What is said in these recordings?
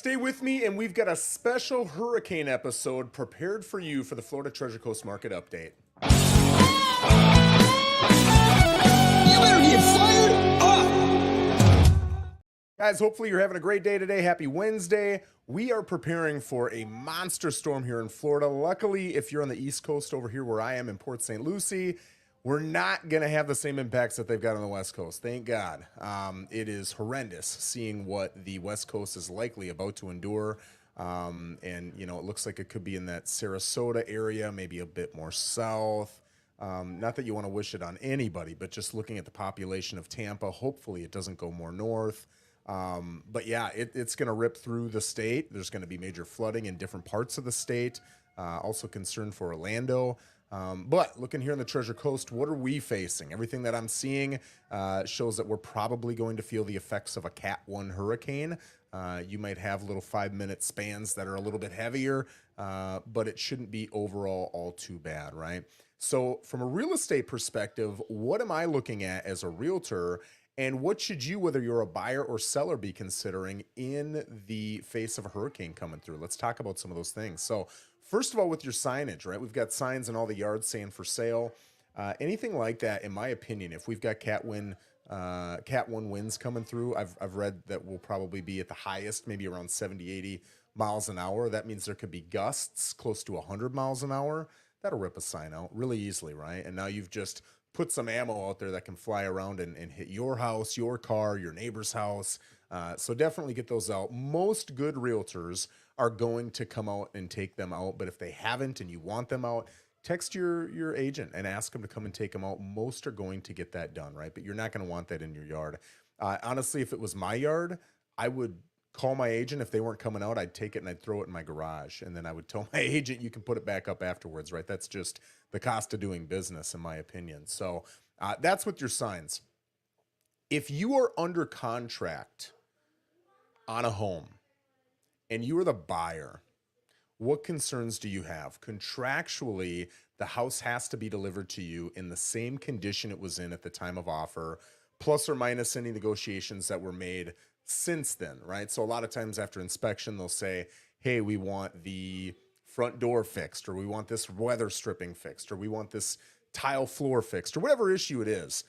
stay with me, and we've got a special hurricane episode prepared for you for the Florida Treasure Coast Market Update. You better get fired up! Guys, hopefully you're having a great day today. Happy Wednesday. We are preparing for a monster storm here in Florida. Luckily, if you're on the East Coast over here where I am in Port St. Lucie, we're not going to have the same impacts that they've got on the West Coast. Thank God. It is horrendous seeing what the West Coast is likely about to endure. And, you know, it looks like it could be in that Sarasota area, maybe a bit more south. Not that you want to wish it on anybody, but just looking at the population of Tampa, hopefully it doesn't go more north. But yeah, it's going to rip through the state. There's going to be major flooding in different parts of the state. Also concerned for Orlando. But looking here in the Treasure Coast, what are we facing? Everything that I'm seeing shows that we're probably going to feel the effects of a Cat 1 hurricane. You might have little 5-minute spans that are a little bit heavier, but it shouldn't be overall all too bad, right? So from a real estate perspective, what am I looking at as a realtor? And what should you, whether you're a buyer or seller, be considering in the face of a hurricane coming through? Let's talk about some of those things. So first of all, with your signage, right? We've got signs in all the yards saying for sale. Anything like that, in my opinion, if we've got Cat 1 winds coming through, I've read that we'll probably be at the highest, maybe around 70, 80 miles an hour. That means there could be gusts close to 100 miles an hour. That'll rip a sign out really easily, right? And now you've just put some ammo out there that can fly around and hit your house, your car, your neighbor's house. So definitely get those out. Most good realtors are going to come out and take them out, but if they haven't and you want them out, text your agent and ask them to come and take them out. Most are going to get that done, right? But you're not going to want that in your yard. Honestly, if it was my yard, I would call my agent. If they weren't coming out, I'd take it and I'd throw it in my garage. And then I would tell my agent, you can put it back up afterwards, right? That's just the cost of doing business, in my opinion. So that's with your signs. If you are under contract on a home and you are the buyer, what concerns do you have? Contractually, the house has to be delivered to you in the same condition it was in at the time of offer, plus or minus any negotiations that were made since then, right? So a lot of times after inspection, they'll say, hey, we want the front door fixed, or we want this weather stripping fixed, or we want this tile floor fixed, or whatever issue it is.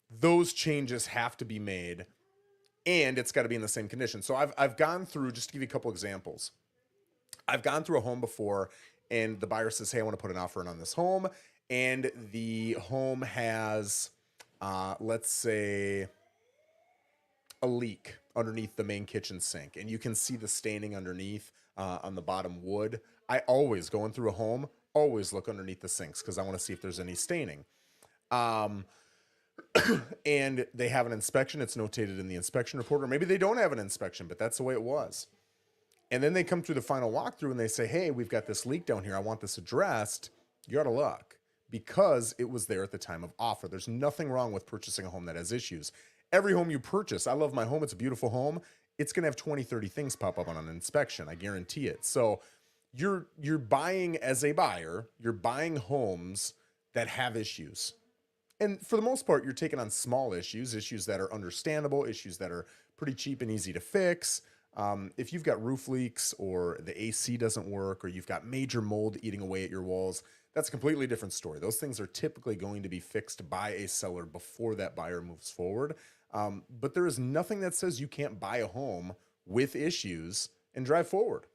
Those changes have to be made, and it's got to be in the same condition. So I've gone through, just to give you a couple examples, I've gone through a home before, and the buyer says, hey, I want to put an offer in on this home, and the home has, let's say, a leak underneath the main kitchen sink, and you can see the staining underneath on the bottom wood. I always, going through a home, always look underneath the sinks because I want to see if there's any staining. And they have an inspection. It's notated in the inspection report, or maybe they don't have an inspection, but that's the way it was. And then they come through the final walkthrough and they say, hey, we've got this leak down here. I want this addressed. You're out of luck because it was there at the time of offer. There's nothing wrong with purchasing a home that has issues. Every home you purchase, I love my home. It's a beautiful home. It's going to have 20, 30 things pop up on an inspection. I guarantee it. So you're buying as a buyer, you're buying homes that have issues. And for the most part, you're taking on small issues that are understandable, issues that are pretty cheap and easy to fix. If you've got roof leaks or the AC doesn't work or you've got major mold eating away at your walls, that's a completely different story. Those things are typically going to be fixed by a seller before that buyer moves forward. But there is nothing that says you can't buy a home with issues and drive forward.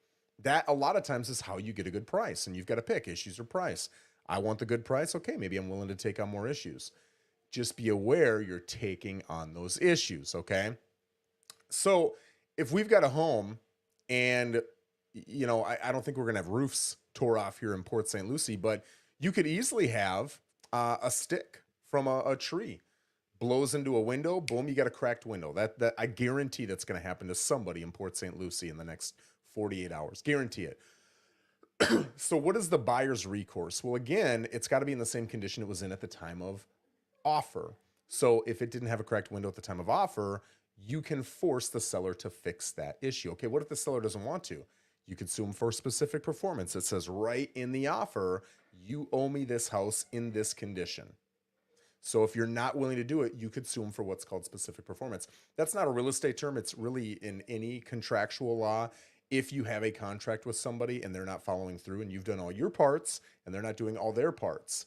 That a lot of times is how you get a good price, and you've got to pick issues or price. I want the good price. Okay, maybe I'm willing to take on more issues. Just be aware you're taking on those issues, okay? So if we've got a home and, you know, I don't think we're going to have roofs tore off here in Port St. Lucie, but you could easily have a stick from a tree blows into a window, boom, you got a cracked window. That I guarantee that's going to happen to somebody in Port St. Lucie in the next 48 hours. Guarantee it. So what is the buyer's recourse? Well, again, it's got to be in the same condition it was in at the time of offer. So if it didn't have a cracked window at the time of offer, you can force the seller to fix that issue. Okay, what if the seller doesn't want to? You could sue them for specific performance. It says right in the offer, you owe me this house in this condition. So if you're not willing to do it, you could sue them for what's called specific performance. That's not a real estate term. It's really in any contractual law. if you have a contract with somebody and they're not following through and you've done all your parts and they're not doing all their parts,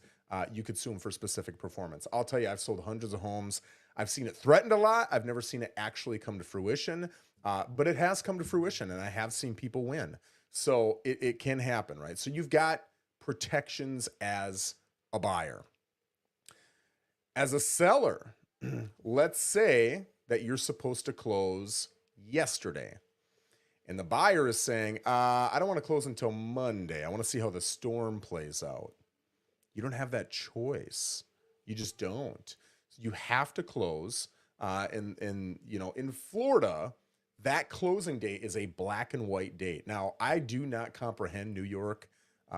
you could sue them for specific performance. I'll tell you, I've sold hundreds of homes. I've seen it threatened a lot. I've never seen it actually come to fruition, but it has come to fruition and I have seen people win. So it can happen, right? So you've got protections as a buyer. As a seller, let's say that you're supposed to close yesterday. And the buyer is saying, I don't want to close until Monday. I want to see how the storm plays out. You don't have that choice. You just don't. You have to close. In Florida, that closing date is a black and white date. Now, I do not comprehend New York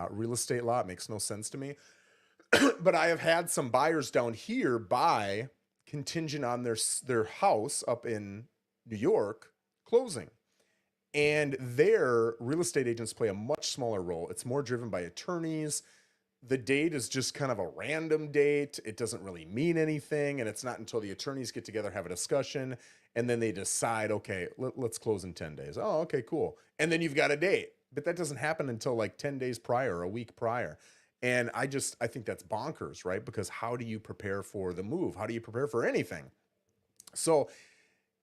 real estate law. It makes no sense to me. But I have had some buyers down here buy contingent on their house up in New York closing. And their real estate agents play a much smaller role. It's more driven by attorneys. The date is just kind of a random date. It doesn't really mean anything. And it's not until the attorneys get together, have a discussion, and then they decide, okay, let's close in 10 days. Oh, okay, cool. And then you've got a date. But that doesn't happen until like 10 days prior, a week prior. And I think that's bonkers, right? Because how do you prepare for the move? How do you prepare for anything? So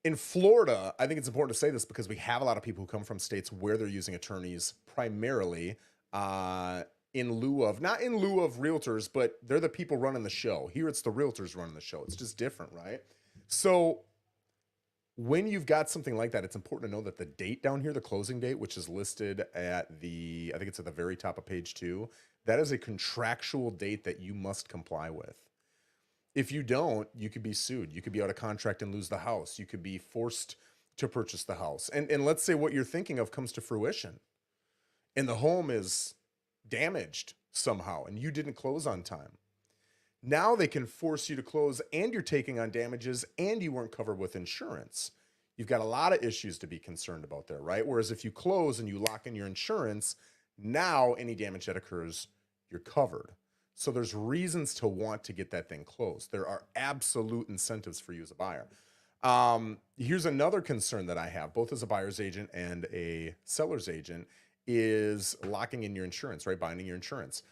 in Florida, I think it's important to say this because we have a lot of people who come from states where they're using attorneys primarily not in lieu of realtors, but they're the people running the show. Here it's the realtors running the show. It's just different, right? So when you've got something like that, it's important to know that the date down here, the closing date, which is listed I think it's at the very top of page 2, that is a contractual date that you must comply with. If you don't, you could be sued. You could be out of contract and lose the house. You could be forced to purchase the house. And let's say what you're thinking of comes to fruition and the home is damaged somehow and you didn't close on time. Now they can force you to close and you're taking on damages and you weren't covered with insurance. You've got a lot of issues to be concerned about there, right? Whereas if you close and you lock in your insurance, now any damage that occurs, you're covered. So there's reasons to want to get that thing closed. There are absolute incentives for you as a buyer. Here's another concern that I have, both as a buyer's agent and a seller's agent, is locking in your insurance, right? Binding your insurance.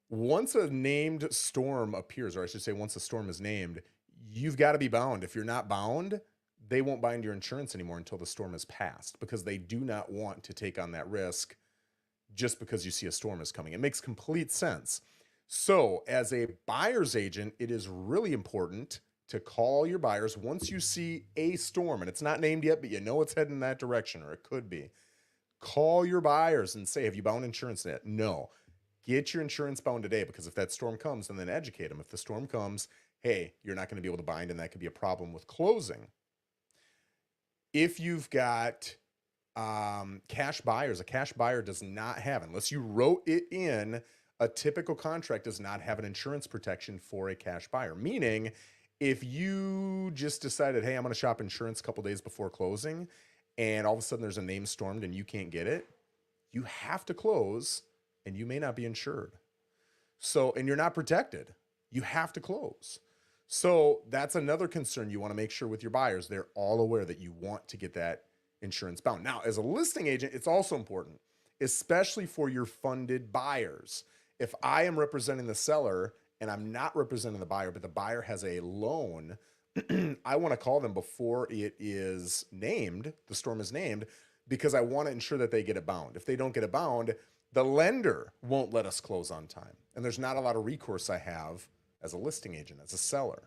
Once a named storm appears, or I should say once a storm is named, you've got to be bound. If you're not bound, they won't bind your insurance anymore until the storm has passed because they do not want to take on that risk just because you see a storm is coming. It makes complete sense. So as a buyer's agent, it is really important to call your buyers once you see a storm, and it's not named yet, but you know it's heading in that direction, or it could be. Call your buyers and say, have you bound insurance yet? No. Get your insurance bound today, because if that storm comes, then educate them. If the storm comes, hey, you're not going to be able to bind, and that could be a problem with closing. If you've got cash buyers, a cash buyer does not have, unless you wrote it in, a typical contract does not have an insurance protection for a cash buyer. Meaning, if you just decided, hey, I'm going to shop insurance a couple days before closing, and all of a sudden there's a name stormed and you can't get it, you have to close and you may not be insured. So, and you're not protected. You have to close. So that's another concern you want to make sure with your buyers. They're all aware that you want to get that insurance bound. Now, as a listing agent, it's also important, especially for your funded buyers. If I am representing the seller and I'm not representing the buyer, but the buyer has a loan, I want to call them before it is named, the storm is named, because I want to ensure that they get it bound. If they don't get it bound, the lender won't let us close on time. And there's not a lot of recourse I have as a listing agent, as a seller.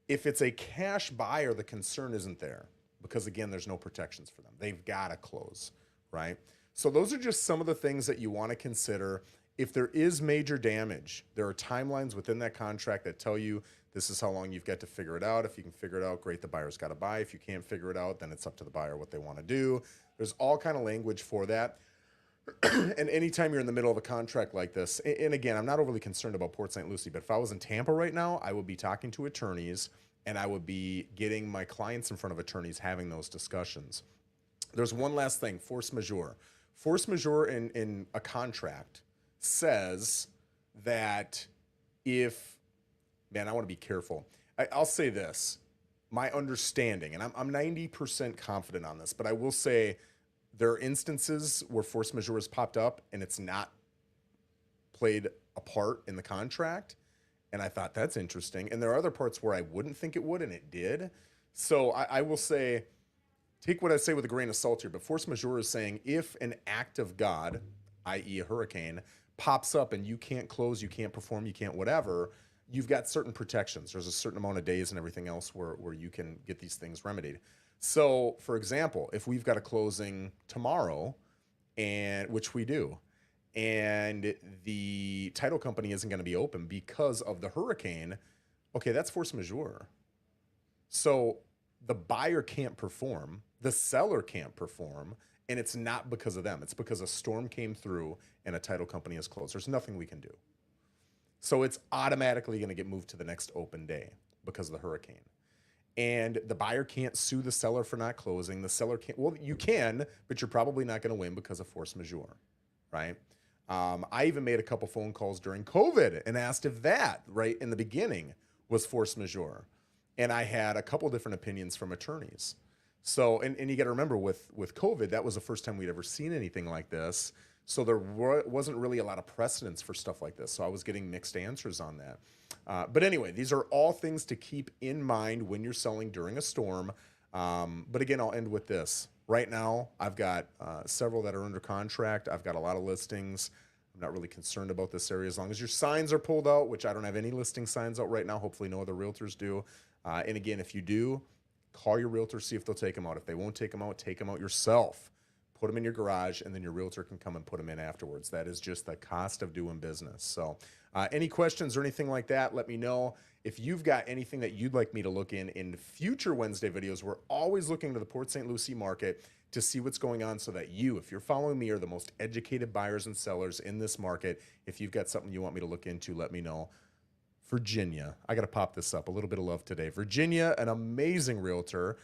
If it's a cash buyer, the concern isn't there because, again, there's no protections for them. They've got to close, right? So those are just some of the things that you want to consider. If there is major damage, there are timelines within that contract that tell you this is how long you've got to figure it out. If you can figure it out, great, the buyer's got to buy. If you can't figure it out, then it's up to the buyer what they want to do. There's all kind of language for that. And anytime you're in the middle of a contract like this, and again, I'm not overly concerned about Port St. Lucie, but if I was in Tampa right now, I would be talking to attorneys and I would be getting my clients in front of attorneys having those discussions. There's one last thing, force majeure. Force majeure in a contract says that if, man, I want to be careful. I'll say this, my understanding, and I'm 90% confident on this, but I will say there are instances where force majeure has popped up and it's not played a part in the contract. And I thought that's interesting. And there are other parts where I wouldn't think it would, and it did. So I will say, take what I say with a grain of salt here, but force majeure is saying if an act of God, i.e., a hurricane, pops up and you can't close, you can't perform, you can't whatever, you've got certain protections. There's a certain amount of days and everything else where you can get these things remedied. So, for example, if we've got a closing tomorrow, and which we do, and the title company isn't going to be open because of the hurricane, okay, that's force majeure. So the buyer can't perform, the seller can't perform, and it's not because of them. It's because a storm came through and a title company is closed. There's nothing we can do. So it's automatically going to get moved to the next open day because of the hurricane. And the buyer can't sue the seller for not closing. The seller can't, well, you can, but you're probably not going to win because of force majeure, right? I even made a couple phone calls during COVID and asked if that, right in the beginning, was force majeure. And I had a couple different opinions from attorneys. So, and you got to remember with COVID, that was the first time we'd ever seen anything like this. So there wasn't really a lot of precedence for stuff like this. So I was getting mixed answers on that. But anyway, these are all things to keep in mind when you're selling during a storm. But again, I'll end with this. Right now, I've got several that are under contract. I've got a lot of listings. I'm not really concerned about this area as long as your signs are pulled out, which I don't have any listing signs out right now. Hopefully no other realtors do. And again, if you do, call your realtor, see if they'll take them out. If they won't take them out yourself. Put them in your garage, and then your realtor can come and put them in afterwards. That is just the cost of doing business. So any questions or anything like that, let me know. If you've got anything that you'd like me to look in future Wednesday videos, we're always looking to the Port St. Lucie market to see what's going on so that you, if you're following me, are the most educated buyers and sellers in this market. If you've got something you want me to look into, let me know. Virginia, I got to pop this up. A little bit of love today. Virginia, an amazing realtor,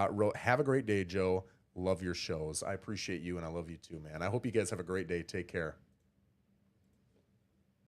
wrote, "Have a great day, Joe. Love your shows." I appreciate you, and I love you too, man. I hope you guys have a great day. Take care.